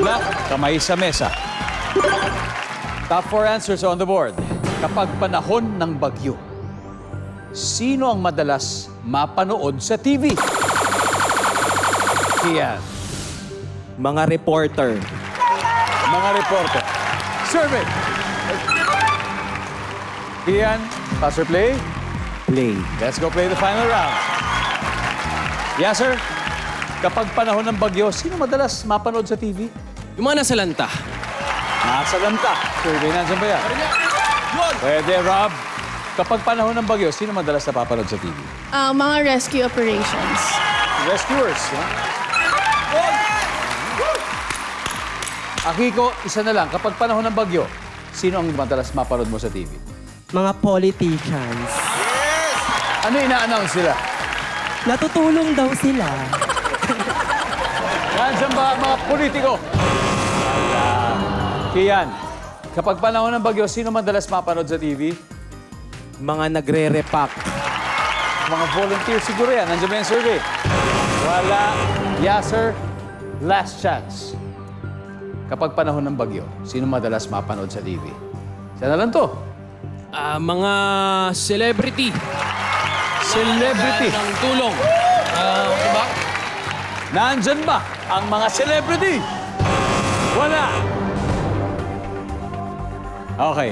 luck, kamay sa mesa. Top 4 answers on the board. Kapag panahon ng bagyo, sino ang madalas mapanood sa TV? Kian. Mga reporter. Mga reporter. Survey. Kian, pass or play? Play. Let's go play the final round. Yes, sir. Kapag panahon ng bagyo, sino madalas mapanood sa TV? Yung mga nasa lanta. Nasa lanta. Survey, nandiyan ba yan? Pwede, Rob. Kapag panahon ng bagyo, sino madalas napapanood sa TV? Mga rescue operations. Rescuers. Akiko, isa na lang. Kapag panahon ng bagyo, sino ang madalas mapanood mo sa TV? Mga politicians. Ano ina-announce sila? Natutulong daw sila. Nandiyan ba ang mga politiko? Kian, kapag panahon ng bagyo, sino madalas mapanood sa TV? Mga nagre-repack. Mga volunteer siguro yan. Nandiyan ba yung survey? Wala. Yasser, last chance. Kapag panahon ng bagyo, sino madalas mapanood sa TV? Siya na lang to. Mga celebrity. Celebrity. Ng tulong. Diba? Nandyan ba ang mga celebrity? Wala. Okay.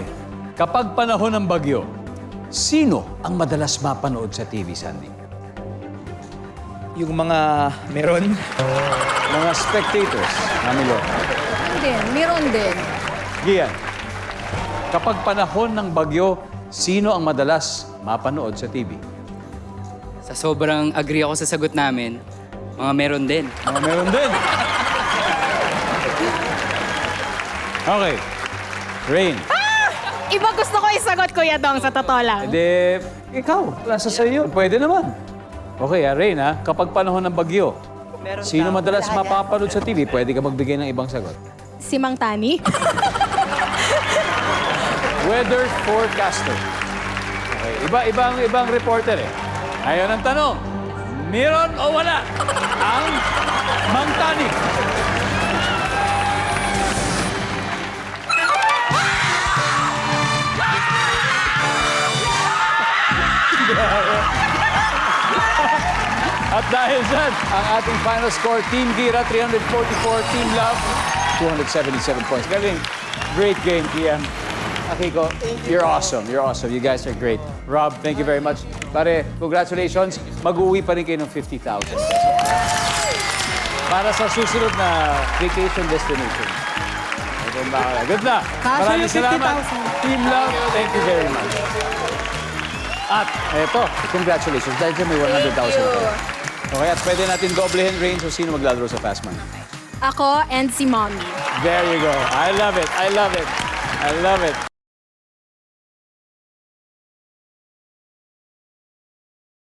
Kapag panahon ng bagyo, sino ang madalas mapanood sa TV, Sandy? Yung mga meron. Mga spectators. Namilo. Meron din. Gian, kapag panahon ng bagyo, sino ang madalas mapanood sa TV? Sa sobrang agree ako sa sagot namin, mga meron din. Mga meron din. Okay. Rain. Iba gusto ko isagot, Kuya Dong, sa totoo lang. Hindi, ikaw. Nasa sa'yo. Pwede naman. Okay, Rain, kapag panahon ng bagyo, sino madalas mapapanood sa TV? Pwede ka magbigay ng ibang sagot. Si Mang Tani. Weather forecaster. Okay, ibang reporter eh. Ngayon ang tanong, meron o wala ang Mang Tani? At dahil dyan, ang ating final score, Team Gira, 344, Team Love, 277 points. Galing. Great game, Kian. Akiko, you're awesome. You're awesome. You guys are great. Rob, thank you very much. Pare, congratulations. Mag-uwi pa rin kayo ng 50,000. Para sa susunod na vacation destination. Good luck. Maraming salamat. Team Love, thank you very much. At eto, congratulations. Dahil dyan may 100,000 kayo. Okay, at pwede natin doblehin, Rain. So, sino maglalaro sa Fast Money? Ako and si Mommy. There you go. I love it. I love it. I love it.